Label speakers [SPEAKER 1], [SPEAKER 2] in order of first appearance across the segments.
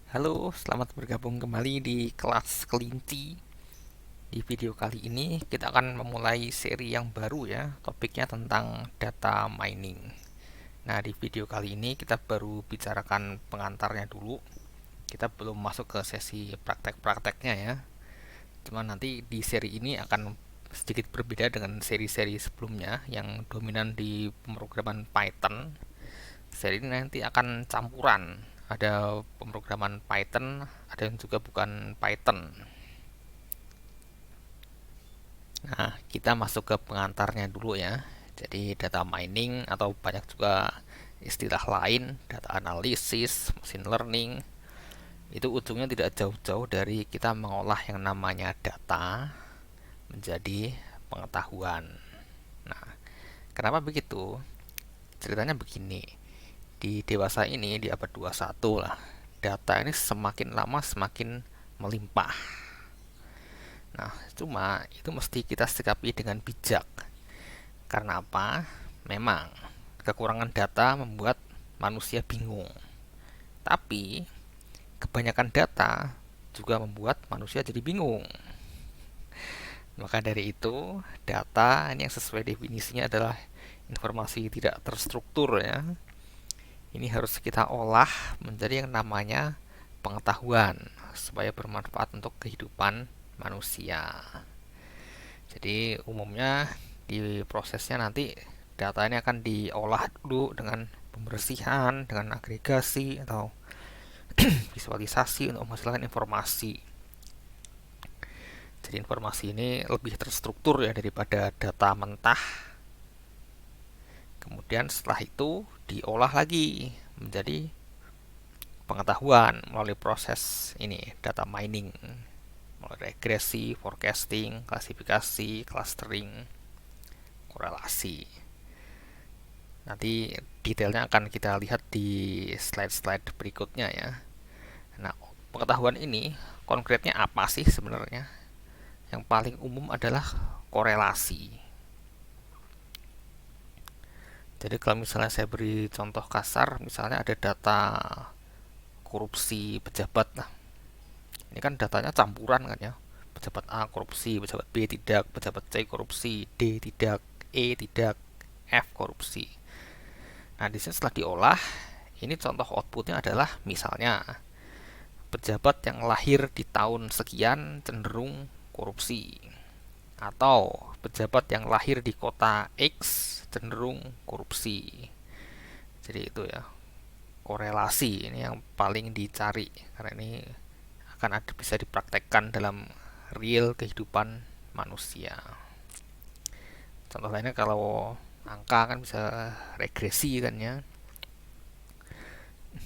[SPEAKER 1] Halo, selamat bergabung kembali di kelas kelinci. Di video kali ini kita akan memulai seri yang baru ya, topiknya tentang data mining. Nah, di video kali ini kita baru bicarakan pengantarnya dulu. Kita belum masuk ke sesi praktek-prakteknya ya. Cuma nanti di seri ini akan sedikit berbeda dengan seri-seri sebelumnya yang dominan di pemrograman Python. Seri ini nanti akan campuran, ada pemrograman Python, ada yang juga bukan Python. Nah, kita masuk ke pengantarnya dulu ya. Jadi data mining atau banyak juga istilah lain, data analisis, machine learning, itu ujungnya tidak jauh-jauh dari kita mengolah yang namanya data menjadi pengetahuan. Nah, kenapa begitu? Ceritanya begini, di dewasa ini, di abad 21 lah, data ini semakin lama semakin melimpah. Nah, cuma itu mesti kita sikapi dengan bijak. Karena apa? Memang kekurangan data membuat manusia bingung. Tapi kebanyakan data juga membuat manusia jadi bingung. Maka dari itu, data ini yang sesuai definisinya adalah informasi tidak terstruktur ya. Ini harus kita olah menjadi yang namanya pengetahuan supaya bermanfaat untuk kehidupan manusia. Jadi umumnya di prosesnya nanti data ini akan diolah dulu dengan pembersihan, dengan agregasi atau visualisasi untuk menghasilkan informasi. Jadi informasi ini lebih terstruktur ya daripada data mentah. Kemudian setelah itu diolah lagi menjadi pengetahuan melalui proses ini data mining, melalui regresi, forecasting, klasifikasi, clustering, korelasi. Nanti detailnya akan kita lihat di slide-slide berikutnya ya. Nah, pengetahuan ini konkretnya apa sih sebenarnya? Yang paling umum adalah korelasi. Jadi kalau misalnya saya beri contoh kasar, misalnya ada data korupsi pejabat. Nah, ini kan datanya campuran kan ya. Pejabat A korupsi, pejabat B tidak, pejabat C korupsi, D tidak, E tidak, F korupsi. Nah, di sini setelah diolah, ini contoh outputnya adalah misalnya pejabat yang lahir di tahun sekian cenderung korupsi, atau pejabat yang lahir di kota X cenderung korupsi. Jadi itu ya, korelasi ini yang paling dicari karena ini akan ada bisa dipraktekkan dalam real kehidupan manusia. Contoh lainnya kalau angka kan bisa regresi kan ya.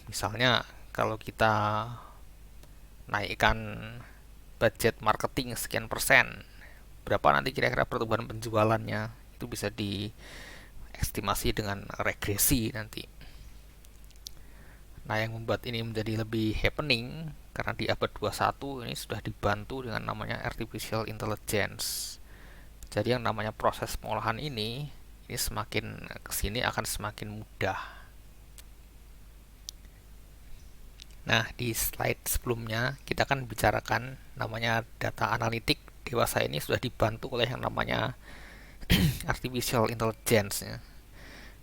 [SPEAKER 1] Misalnya kalau kita naikkan budget marketing sekian persen, berapa nanti kira-kira pertumbuhan penjualannya, itu bisa diestimasi dengan regresi nanti. Nah, yang membuat ini menjadi lebih happening karena di abad 21 ini sudah dibantu dengan namanya artificial intelligence. Jadi yang namanya proses pengolahan ini semakin kesini akan semakin mudah. Nah, di slide sebelumnya kita akan bicarakan namanya data analitik dewasa ini sudah dibantu oleh yang namanya artificial intelligence ya.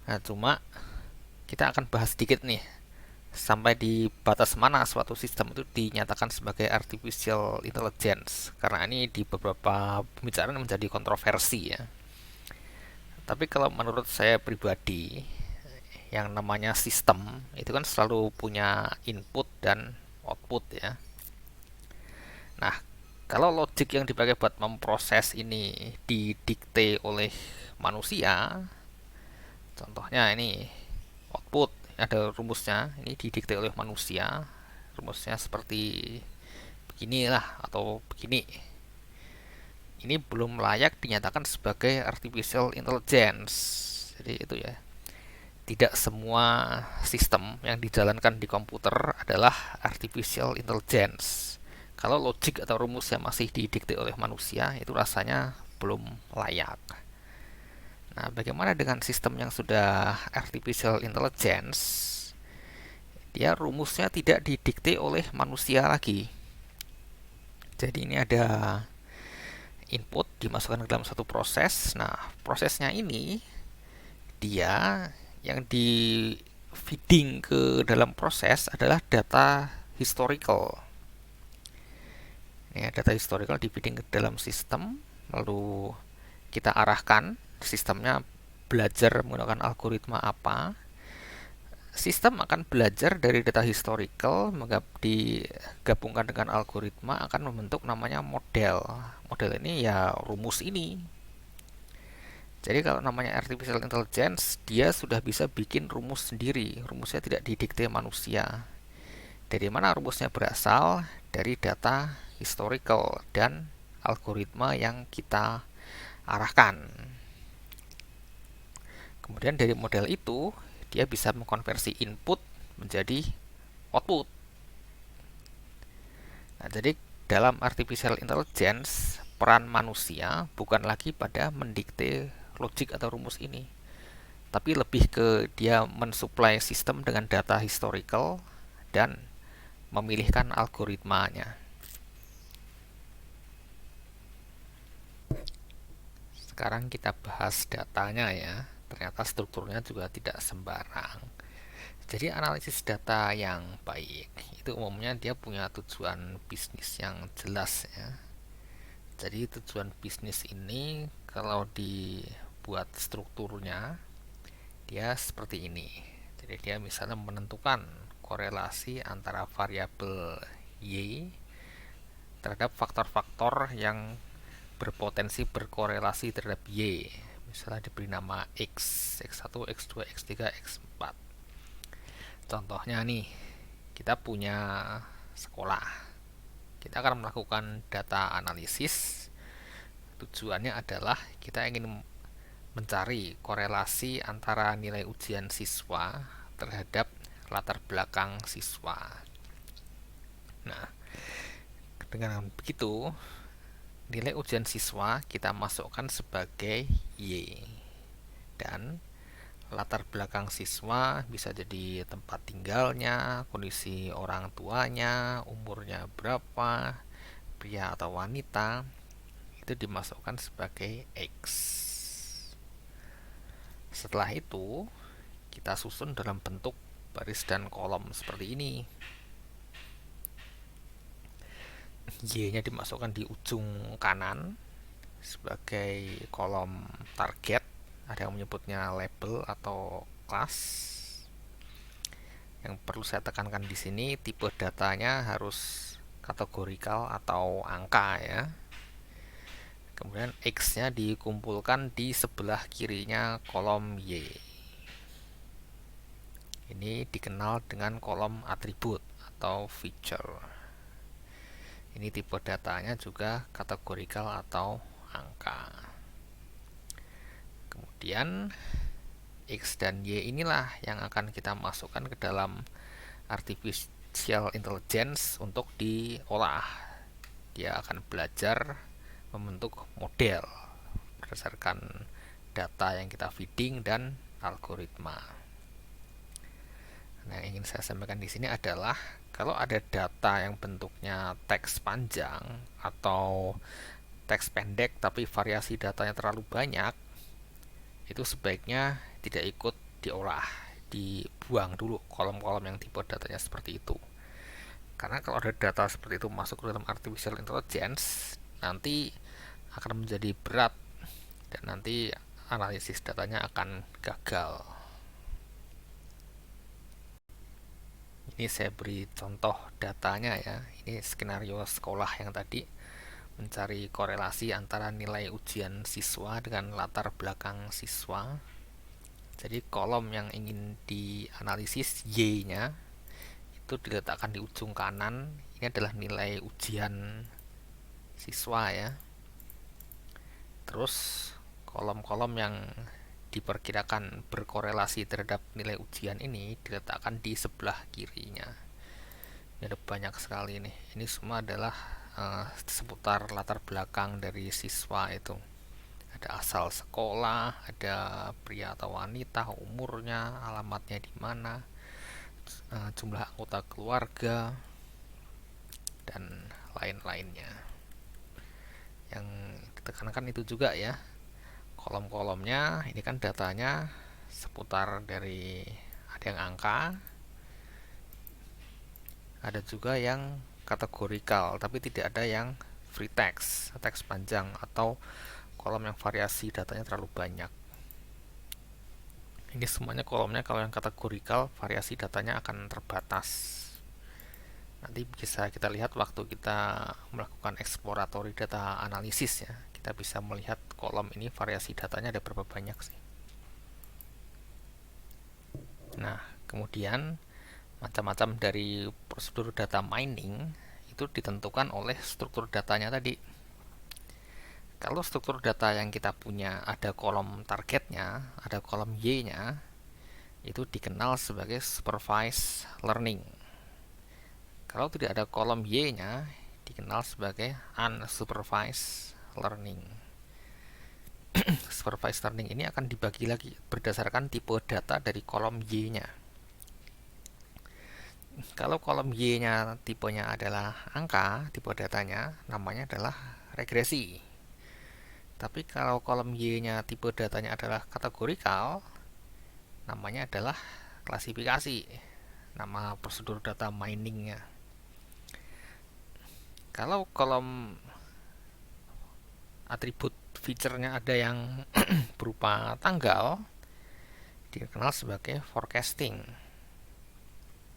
[SPEAKER 1] Nah, cuma kita akan bahas sedikit nih sampai di batas mana suatu sistem itu dinyatakan sebagai artificial intelligence, karena ini di beberapa pembicaraan menjadi kontroversi ya. Tapi kalau menurut saya pribadi, yang namanya sistem itu kan selalu punya input dan output ya. Nah, kalau logik yang dipakai buat memproses ini didikte oleh manusia, contohnya ini output ada rumusnya, ini didikte oleh manusia, rumusnya seperti beginilah atau begini, ini belum layak dinyatakan sebagai artificial intelligence. Jadi itu ya, tidak semua sistem yang dijalankan di komputer adalah artificial intelligence. Kalau logik atau rumusnya masih didikte oleh manusia, itu rasanya belum layak. Nah, bagaimana dengan sistem yang sudah artificial intelligence? dia rumusnya tidak didikte oleh manusia lagi. Jadi ini ada input dimasukkan ke dalam satu proses. Nah, prosesnya ini dia yang di feeding ke dalam proses adalah data historical. Ya, data historical di feeding ke dalam sistem, lalu kita arahkan sistemnya belajar menggunakan algoritma apa. Sistem akan belajar dari data historical, digabungkan dengan algoritma akan membentuk namanya model. Model ini ya rumus ini. Jadi kalau namanya artificial intelligence, dia sudah bisa bikin rumus sendiri. Rumusnya tidak didikte manusia. Dari mana rumusnya berasal? Dari data historical dan algoritma yang kita arahkan. Kemudian dari model itu, dia bisa mengkonversi input menjadi output. Nah, jadi dalam artificial intelligence, peran manusia bukan lagi pada mendikte logik atau rumus ini, tapi lebih ke dia mensuplai sistem dengan data historical dan memilihkan algoritmanya. Sekarang kita bahas datanya ya. Ternyata strukturnya juga tidak sembarang. Jadi analisis data yang baik itu umumnya dia punya tujuan bisnis yang jelas ya. Jadi tujuan bisnis ini kalau dibuat strukturnya dia seperti ini. Jadi dia misalnya menentukan korelasi antara variabel Y terhadap faktor-faktor yang berpotensi berkorelasi terhadap Y. Misalnya diberi nama X, X1, X2, X3, X4. Contohnya nih, kita punya sekolah. Kita akan melakukan data analisis. Tujuannya adalah kita ingin mencari korelasi antara nilai ujian siswa terhadap latar belakang siswa. Nah, dengan begitu, nilai ujian siswa kita masukkan sebagai Y. Dan latar belakang siswa bisa jadi tempat tinggalnya, kondisi orang tuanya, umurnya berapa, pria atau wanita, itu dimasukkan sebagai X. Setelah itu, kita susun dalam bentuk baris dan kolom seperti ini. Y-nya dimasukkan di ujung kanan sebagai kolom target. Ada yang menyebutnya label atau kelas. Yang perlu saya tekankan di sini, tipe datanya harus kategorikal atau angka ya. Kemudian X-nya dikumpulkan di sebelah kirinya kolom Y. Ini dikenal dengan kolom atribut atau feature. Ini tipe datanya juga kategorikal atau angka. Kemudian X dan Y inilah yang akan kita masukkan ke dalam artificial intelligence untuk diolah. Dia akan belajar membentuk model berdasarkan data yang kita feeding dan algoritma. Nah, yang ingin saya sampaikan di sini adalah kalau ada data yang bentuknya teks panjang atau teks pendek tapi variasi datanya terlalu banyak, itu sebaiknya tidak ikut diolah, dibuang dulu kolom-kolom yang tipe datanya seperti itu. Karena kalau ada data seperti itu masuk ke dalam artificial intelligence, nanti akan menjadi berat dan nanti analisis datanya akan gagal. Ini saya beri contoh datanya ya. Ini skenario sekolah yang tadi mencari korelasi antara nilai ujian siswa dengan latar belakang siswa. Jadi kolom yang ingin dianalisis Y-nya itu diletakkan di ujung kanan. Ini adalah nilai ujian siswa ya. Terus kolom-kolom yang diperkirakan berkorelasi terhadap nilai ujian ini diletakkan di sebelah kirinya. Ini ada banyak sekali nih. Ini semua adalah seputar latar belakang dari siswa itu. Ada asal sekolah, ada pria atau wanita, umurnya, alamatnya di mana, jumlah anggota keluarga, dan lain-lainnya. Yang ditekankan itu juga ya, kolom-kolomnya ini kan datanya seputar dari, ada yang angka, ada juga yang kategorikal, tapi tidak ada yang free text, teks panjang, atau kolom yang variasi datanya terlalu banyak. Ini semuanya kolomnya kalau yang kategorikal variasi datanya akan terbatas. Nanti bisa kita lihat waktu kita melakukan exploratory data analisis ya. Kita bisa melihat kolom ini variasi datanya ada berapa banyak sih. Nah, kemudian macam-macam dari prosedur data mining itu ditentukan oleh struktur datanya tadi. Kalau struktur data yang kita punya ada kolom targetnya, ada kolom Y-nya, itu dikenal sebagai supervised learning. Kalau tidak ada kolom Y-nya, dikenal sebagai unsupervised learning. Supervised learning ini akan dibagi lagi berdasarkan tipe data dari kolom Y-nya. Kalau kolom Y-nya tipenya adalah angka, tipe datanya namanya adalah regresi. Tapi kalau kolom Y-nya tipe datanya adalah kategorikal, namanya adalah klasifikasi, nama prosedur data miningnya. Kalau kolom atribut feature-nya ada yang berupa tanggal, dikenal sebagai forecasting.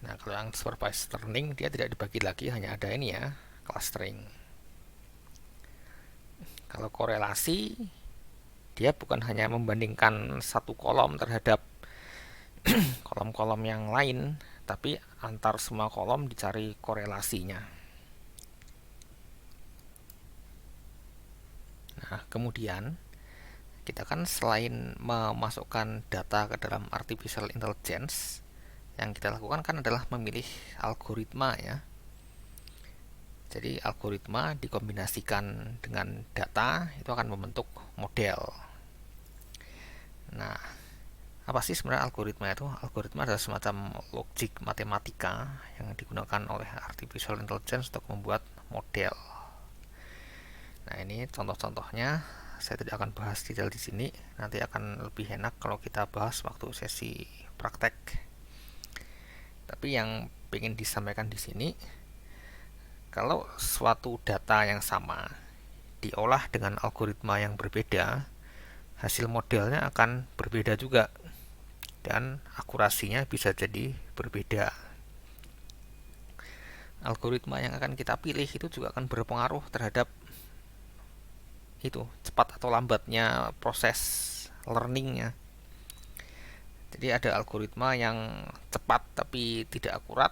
[SPEAKER 1] Nah, kalau yang supervised learning dia tidak dibagi lagi, hanya ada ini ya, clustering. Kalau korelasi, dia bukan hanya membandingkan satu kolom terhadap kolom-kolom yang lain, tapi antar semua kolom dicari korelasinya. Nah, kemudian kita kan selain memasukkan data ke dalam artificial intelligence, yang kita lakukan kan adalah memilih algoritma ya. Jadi algoritma dikombinasikan dengan data itu akan membentuk model. Nah, apa sih sebenarnya algoritma itu? Algoritma adalah semacam logik matematika yang digunakan oleh artificial intelligence untuk membuat model. Nah, ini contoh-contohnya. Saya tidak akan bahas detail di sini. Nanti akan lebih enak kalau kita bahas waktu sesi praktek. Tapi yang ingin disampaikan di sini, kalau suatu data yang sama diolah dengan algoritma yang berbeda, hasil modelnya akan berbeda juga dan akurasinya bisa jadi berbeda. Algoritma yang akan kita pilih itu juga akan berpengaruh terhadap itu cepat atau lambatnya proses learningnya. Jadi ada algoritma yang cepat tapi tidak akurat,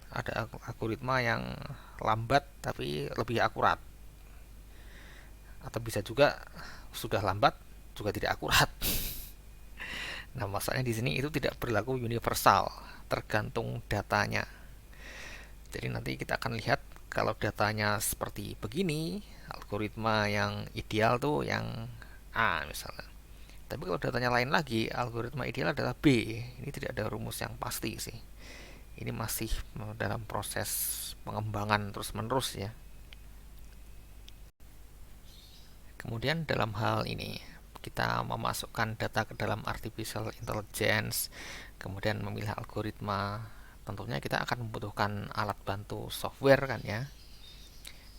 [SPEAKER 1] ada algoritma yang lambat tapi lebih akurat, atau bisa juga sudah lambat juga tidak akurat. Nah, masalahnya di sini itu tidak berlaku universal, tergantung datanya. Jadi nanti kita akan lihat kalau datanya seperti begini, algoritma yang ideal tuh yang A misalnya. Tapi kalau datanya lain lagi, algoritma ideal adalah B. Ini tidak ada rumus yang pasti sih. Ini masih dalam proses pengembangan terus-menerus ya. Kemudian dalam hal ini kita memasukkan data ke dalam artificial intelligence, kemudian memilih algoritma. Tentunya kita akan membutuhkan alat bantu software kan ya.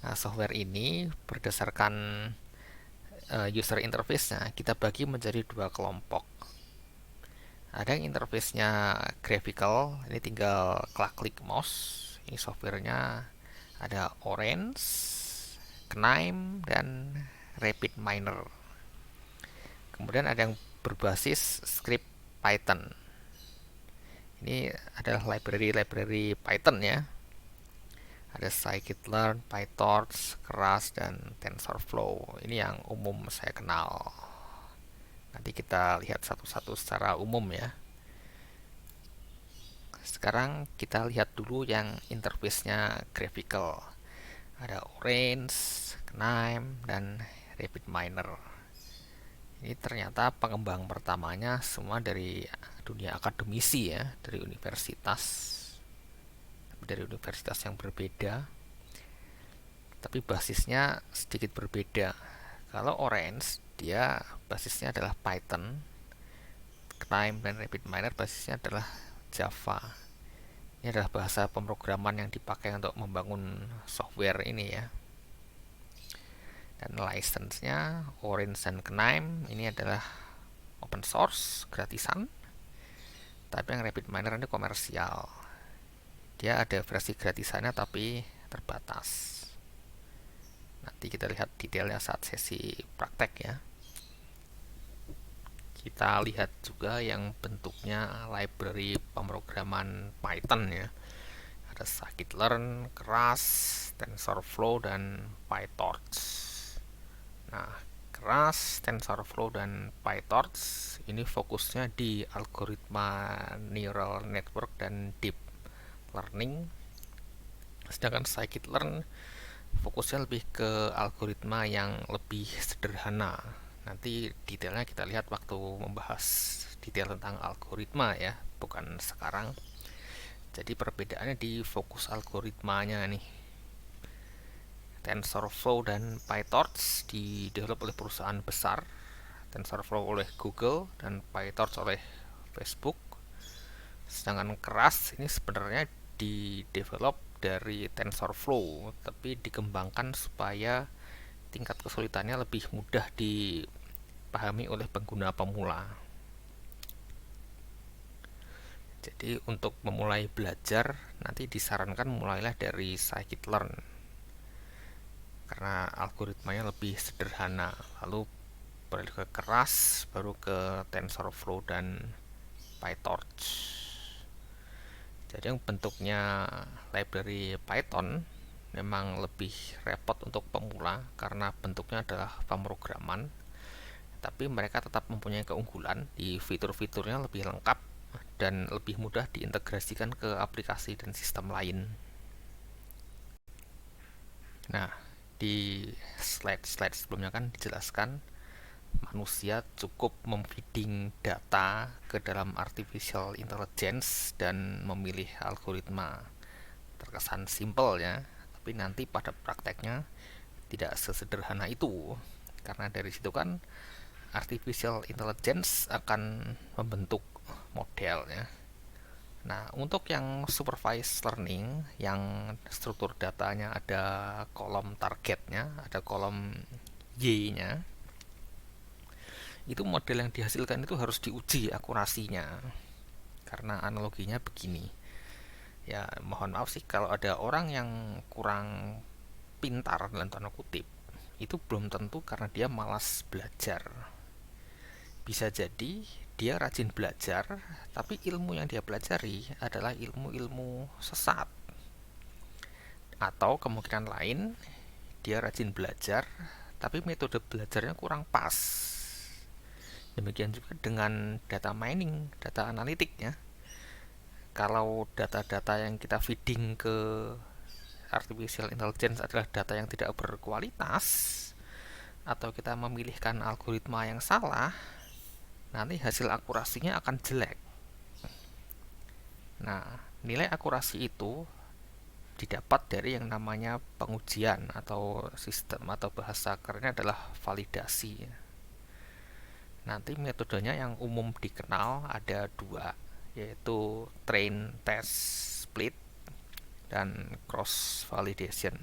[SPEAKER 1] Nah, software ini berdasarkan user interface-nya kita bagi menjadi dua kelompok. Ada yang interface-nya graphical, ini tinggal klik mouse. Ini softwarenya ada Orange, Knime, dan RapidMiner. Kemudian ada yang berbasis script Python. Ini adalah library Python ya. Ada scikit-learn, PyTorch, Keras, dan TensorFlow. Ini yang umum saya kenal. Nanti kita lihat satu-satu secara umum ya. Sekarang kita lihat dulu yang interface-nya graphical. Ada Orange, Knime, dan RapidMiner. Ini ternyata pengembang pertamanya semua dari dunia akademisi ya, dari universitas. dari universitas yang berbeda, tapi basisnya sedikit berbeda. Kalau Orange, dia basisnya adalah Python, KNIME dan RapidMiner basisnya adalah Java. Ini adalah bahasa pemrograman yang dipakai untuk membangun software ini ya. Dan license-nya Orange dan KNIME ini adalah open source, gratisan. Tapi yang RapidMiner ini komersial. Dia ada versi gratisannya tapi terbatas. Nanti kita lihat detailnya saat sesi praktek ya. Kita lihat juga yang bentuknya library pemrograman Python ya. Ada scikit-learn, Keras, TensorFlow, dan PyTorch. Nah, Keras, TensorFlow, dan PyTorch ini fokusnya di algoritma neural network dan deep learning. Sedangkan scikit-learn fokusnya lebih ke algoritma yang lebih sederhana. Nanti detailnya kita lihat waktu membahas detail tentang algoritma ya, bukan sekarang. Jadi perbedaannya di fokus algoritmanya nih. TensorFlow dan PyTorch didevelop oleh perusahaan besar. TensorFlow oleh Google dan PyTorch oleh Facebook. Sedangkan Keras ini sebenarnya didevelop dari TensorFlow, tapi dikembangkan supaya tingkat kesulitannya lebih mudah dipahami oleh pengguna pemula. Jadi untuk memulai belajar nanti disarankan mulailah dari scikit-learn karena algoritmanya lebih sederhana. Lalu beralih ke Keras, baru ke TensorFlow dan PyTorch. Jadi yang bentuknya library Python memang lebih repot untuk pemula karena bentuknya adalah pemrograman, tapi mereka tetap mempunyai keunggulan di fitur-fiturnya lebih lengkap dan lebih mudah diintegrasikan ke aplikasi dan sistem lain. Nah, di slide-slide sebelumnya kan dijelaskan manusia cukup memfeeding data ke dalam artificial intelligence dan memilih algoritma. Terkesan simple ya, tapi nanti pada prakteknya tidak sesederhana itu. Karena dari situ kan artificial intelligence akan membentuk model ya. Nah, untuk yang supervised learning yang struktur datanya ada kolom targetnya, ada kolom Y-nya, itu model yang dihasilkan itu harus diuji akurasinya. Karena analoginya begini. Ya, mohon maaf sih kalau ada orang yang kurang pintar dalam tanda kutip, itu belum tentu karena dia malas belajar. Bisa jadi dia rajin belajar, tapi ilmu yang dia pelajari adalah ilmu-ilmu sesat. Atau kemungkinan lain, dia rajin belajar, tapi metode belajarnya kurang pas. Demikian juga dengan data mining, data analitik ya. Kalau data-data yang kita feeding ke artificial intelligence adalah data yang tidak berkualitas, atau kita memilihkan algoritma yang salah, nanti hasil akurasinya akan jelek. Nah, nilai akurasi itu didapat dari yang namanya pengujian atau sistem atau bahasa kerennya adalah validasi. Nanti metodenya yang umum dikenal ada dua, yaitu train, test, split, dan cross validation.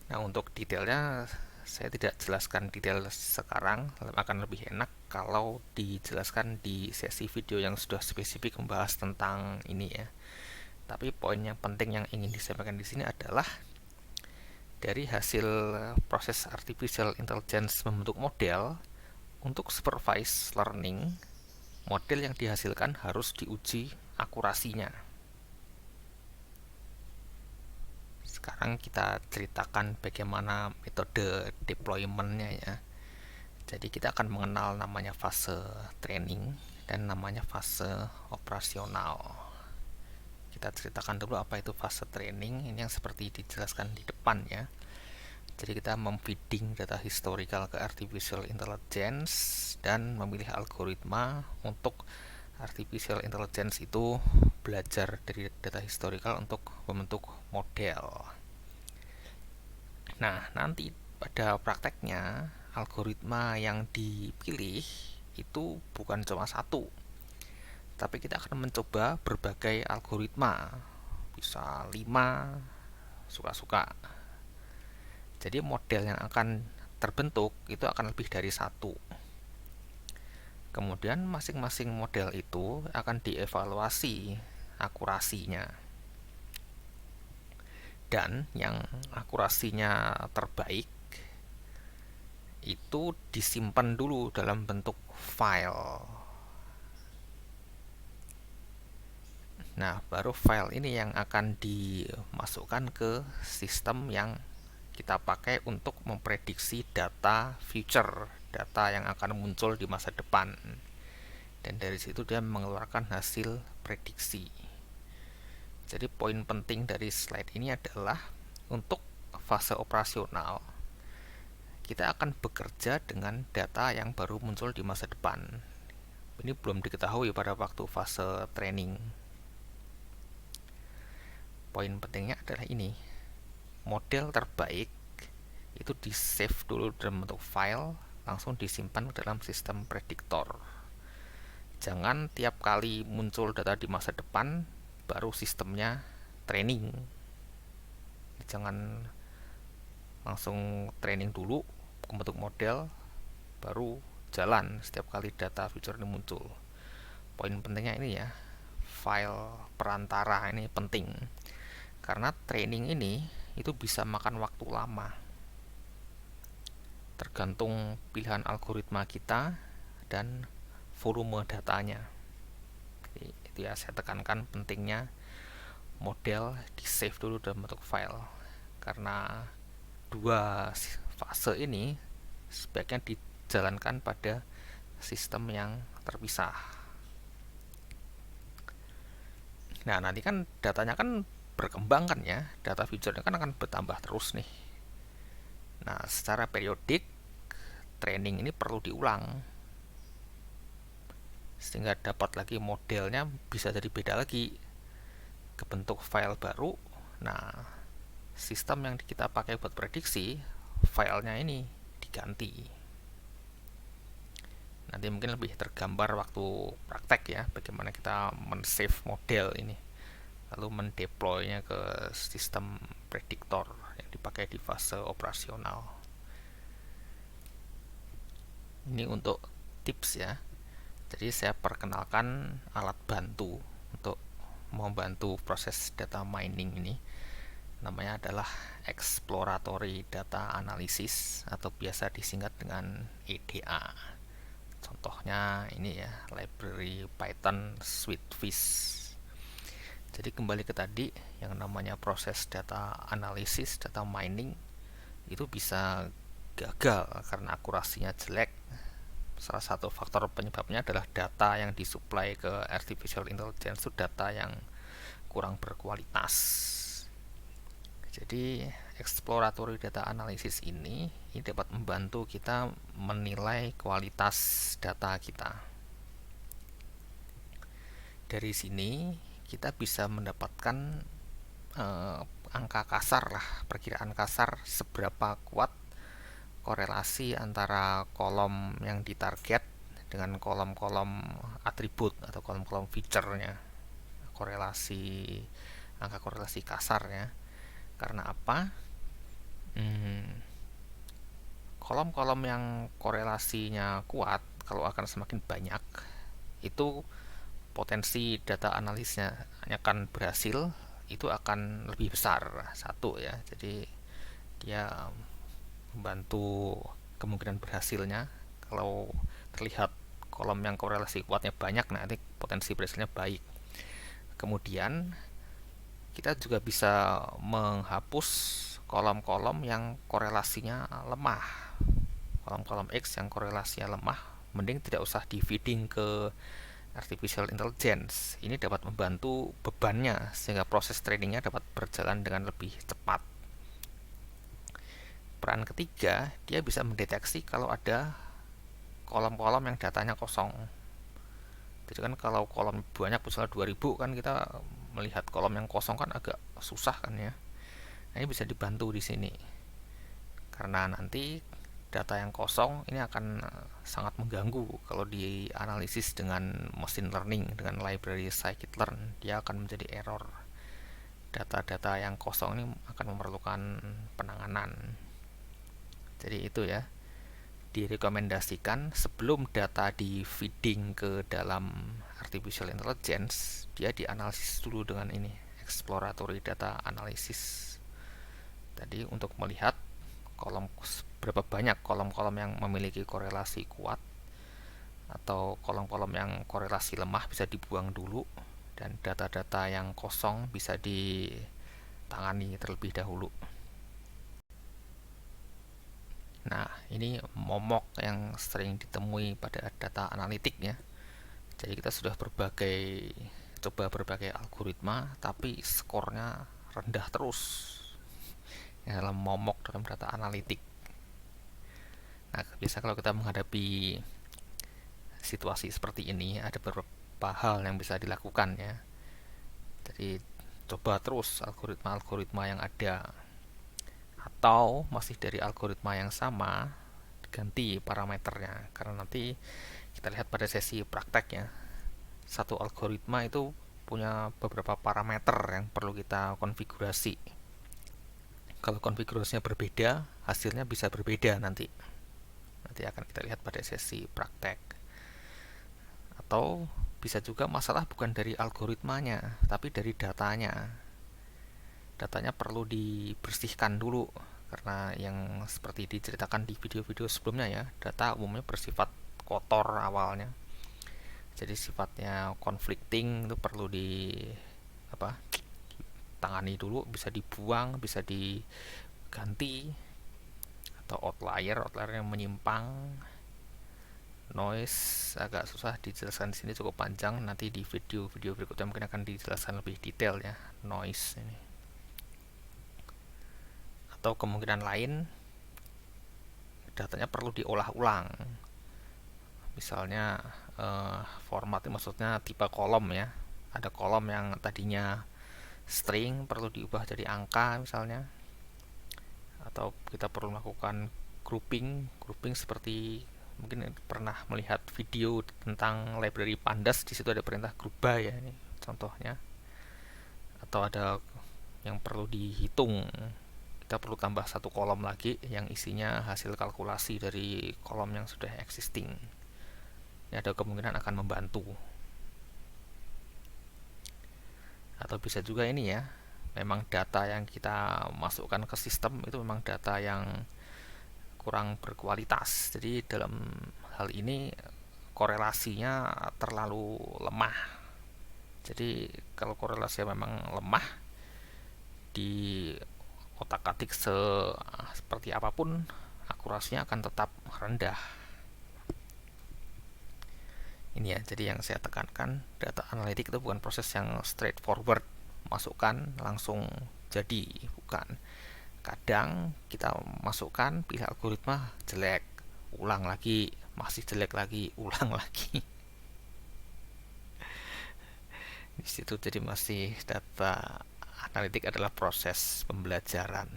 [SPEAKER 1] Nah, untuk detailnya saya tidak jelaskan detail sekarang, akan lebih enak kalau dijelaskan di sesi video yang sudah spesifik membahas tentang ini ya. Tapi poin yang penting yang ingin disampaikan di sini adalah dari hasil proses artificial intelligence membentuk model, untuk supervised learning, model yang dihasilkan harus diuji akurasinya. Sekarang kita ceritakan bagaimana metode deployment-nya ya. Jadi kita akan mengenal namanya fase training dan namanya fase operasional. Kita ceritakan dulu apa itu fase training. Ini yang seperti dijelaskan di depan ya. Jadi kita memfeeding data historical ke artificial intelligence dan memilih algoritma untuk artificial intelligence itu belajar dari data historical untuk membentuk model. Nah, nanti pada prakteknya algoritma yang dipilih itu bukan cuma satu, tapi kita akan mencoba berbagai algoritma, bisa 5, suka-suka. Jadi model yang akan terbentuk itu akan lebih dari satu. Kemudian masing-masing model itu akan dievaluasi akurasinya. Dan yang akurasinya terbaik itu disimpan dulu dalam bentuk file. Nah, baru file ini yang akan dimasukkan ke sistem yang kita pakai untuk memprediksi data future, data yang akan muncul di masa depan. Dan dari situ dia mengeluarkan hasil prediksi. Jadi poin penting dari slide ini adalah untuk fase operasional kita akan bekerja dengan data yang baru muncul di masa depan. Ini belum diketahui pada waktu fase training. Poin pentingnya adalah ini. Model terbaik itu di-save dulu dalam bentuk file, langsung disimpan dalam sistem prediktor. Jangan tiap kali muncul data di masa depan, baru sistemnya training. Jangan langsung training dulu, membentuk model, baru jalan setiap kali data future ini muncul. Poin pentingnya ini ya, file perantara ini penting. Karena training ini itu bisa makan waktu lama. Tergantung pilihan algoritma kita dan volume datanya. Jadi, itu ya saya tekankan pentingnya model di save dulu dalam bentuk file. Karena dua fase ini sebaiknya dijalankan pada sistem yang terpisah. Nah, nanti kan datanya kan berkembang kan ya, data future kan akan bertambah terus nih. Nah, secara periodik training ini perlu diulang sehingga dapat lagi modelnya bisa jadi beda lagi ke bentuk file baru. Nah, sistem yang kita pakai buat prediksi filenya ini diganti. Nanti mungkin lebih tergambar waktu praktek ya, bagaimana kita men-save model ini lalu mendeploynya ke sistem prediktor yang dipakai di fase operasional. Ini untuk tips ya. Jadi saya perkenalkan alat bantu untuk membantu proses data mining ini. Namanya adalah Exploratory Data Analysis atau biasa disingkat dengan EDA. Contohnya ini ya, library Python Sweetfish. Jadi kembali ke tadi, yang namanya proses data analisis, data mining itu bisa gagal karena akurasinya jelek. Salah satu faktor penyebabnya adalah data yang disuplai ke artificial intelligence itu data yang kurang berkualitas. Jadi exploratory data analysis ini dapat membantu kita menilai kualitas data kita. Dari sini kita bisa mendapatkan angka kasar lah, perkiraan kasar seberapa kuat korelasi antara kolom yang ditarget dengan kolom-kolom atribut atau kolom-kolom feature-nya. Angka korelasi kasarnya. Karena apa? Kolom-kolom yang korelasinya kuat, kalau akan semakin banyak, itu potensi data analisnya akan berhasil itu akan lebih besar satu ya. Jadi dia membantu kemungkinan berhasilnya. Kalau terlihat kolom yang korelasi kuatnya banyak, nanti potensi berhasilnya baik. Kemudian kita juga bisa menghapus kolom-kolom yang korelasinya lemah. Kolom-kolom X yang korelasinya lemah mending tidak usah di feeding ke artificial intelligence. Ini dapat membantu bebannya sehingga proses trainingnya dapat berjalan dengan lebih cepat. Peran ketiga, dia bisa mendeteksi kalau ada kolom-kolom yang datanya kosong. Gitu kan, kalau kolom banyak misalnya 2000 kan kita melihat kolom yang kosong kan agak susah kan ya. Nah, ini bisa dibantu di sini. Karena nanti data yang kosong ini akan sangat mengganggu kalau dianalisis dengan machine learning, dengan library scikit-learn, dia akan menjadi error. Data-data yang kosong ini akan memerlukan penanganan. Jadi itu ya, direkomendasikan sebelum data di feeding ke dalam artificial intelligence, dia dianalisis dulu dengan ini, exploratory data analysis. Tadi untuk melihat kolom berapa banyak kolom-kolom yang memiliki korelasi kuat atau kolom-kolom yang korelasi lemah bisa dibuang dulu, dan data-data yang kosong bisa ditangani terlebih dahulu. Nah, ini momok yang sering ditemui pada data analitik ya. Jadi kita sudah coba berbagai algoritma, tapi skornya rendah terus ya, dalam momok dalam data analitik. Nah, biasa kalau kita menghadapi situasi seperti ini, ada beberapa hal yang bisa dilakukan ya. Jadi coba terus algoritma-algoritma yang ada, atau masih dari algoritma yang sama ganti parameternya, karena nanti kita lihat pada sesi praktek ya, satu algoritma itu punya beberapa parameter yang perlu kita konfigurasi. Kalau konfigurasinya berbeda, hasilnya bisa berbeda nanti akan kita lihat pada sesi praktek. Atau bisa juga masalah bukan dari algoritmanya, tapi dari datanya perlu dibersihkan dulu, karena yang seperti diceritakan di video-video sebelumnya ya, data umumnya bersifat kotor awalnya, jadi sifatnya conflicting, itu perlu di apa tangani dulu, bisa dibuang, bisa diganti. Atau outlier yang menyimpang, noise agak susah dijelaskan di sini, cukup panjang, nanti di video-video berikutnya mungkin akan dijelaskan lebih detail ya noise ini. Atau kemungkinan lain, datanya perlu diolah ulang, misalnya format, maksudnya tipe kolom ya, ada kolom yang tadinya string perlu diubah jadi angka misalnya, atau kita perlu melakukan grouping seperti mungkin pernah melihat video tentang library pandas, di situ ada perintah group by ya, ini contohnya. Atau ada yang perlu dihitung, kita perlu tambah satu kolom lagi yang isinya hasil kalkulasi dari kolom yang sudah existing. Ini ada kemungkinan akan membantu. Atau bisa juga ini ya, memang data yang kita masukkan ke sistem itu memang data yang kurang berkualitas. Jadi dalam hal ini korelasinya terlalu lemah. Jadi kalau korelasinya memang lemah, di otak-atik seperti apapun, akurasinya akan tetap rendah. Ini ya, jadi yang saya tekankan, data analitik itu bukan proses yang straightforward, masukkan langsung jadi, bukan. Kadang kita masukkan, pilih algoritma, jelek, ulang lagi, masih jelek lagi, ulang lagi. Di situ jadi masih data analitik adalah proses pembelajaran.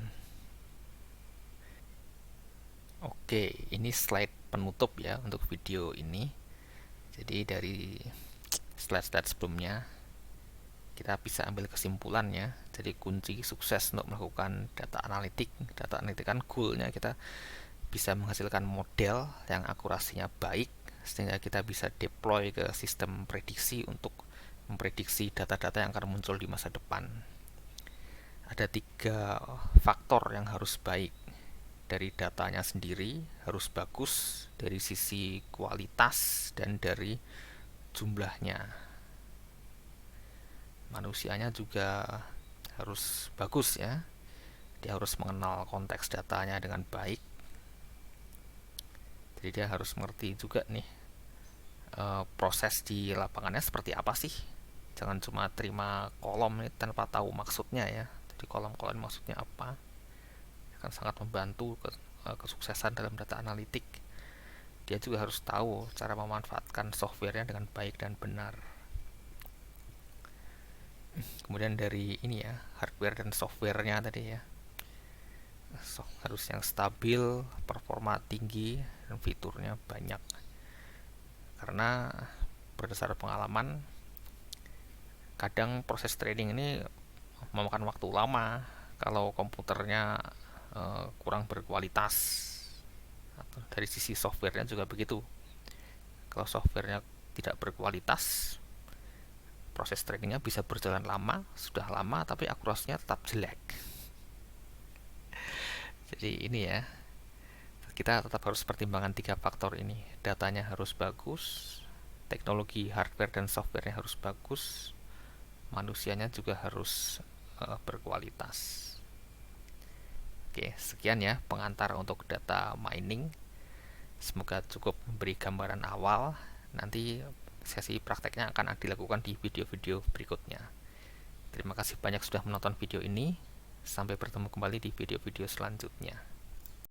[SPEAKER 1] Oke, ini slide penutup ya untuk video ini. Jadi dari slide-slide sebelumnya kita bisa ambil kesimpulannya. Jadi kunci sukses untuk melakukan data analitik kan goalnya kita bisa menghasilkan model yang akurasinya baik, sehingga kita bisa deploy ke sistem prediksi untuk memprediksi data-data yang akan muncul di masa depan. Ada 3 faktor yang harus baik. Dari datanya sendiri harus bagus, dari sisi kualitas, dan dari jumlahnya. Manusianya juga harus bagus ya, dia harus mengenal konteks datanya dengan baik. Jadi dia harus mengerti juga nih proses di lapangannya seperti apa sih. Jangan cuma terima kolom ini tanpa tahu maksudnya ya. Jadi kolom-kolom maksudnya apa, akan sangat membantu kesuksesan dalam data analitik. dia juga harus tahu cara memanfaatkan softwarenya dengan baik dan benar. Kemudian dari ini ya, hardware dan softwarenya tadi ya, harus yang stabil, performa tinggi, dan fiturnya banyak. Karena berdasar pengalaman, kadang proses trading ini memakan waktu lama kalau komputernya kurang berkualitas. Atau dari sisi softwarenya juga begitu. Kalau softwarenya tidak berkualitas, proses tradingnya bisa berjalan lama, sudah lama, tapi akurasinya tetap jelek. Jadi ini ya, kita tetap harus pertimbangkan 3 faktor ini. Datanya harus bagus, teknologi hardware dan softwarenya harus bagus, manusianya juga harus berkualitas. Oke, sekian ya pengantar untuk data mining. Semoga cukup memberi gambaran awal. Nanti sesi prakteknya akan dilakukan di video-video berikutnya. Terima kasih banyak sudah menonton video ini. Sampai bertemu kembali di video-video selanjutnya.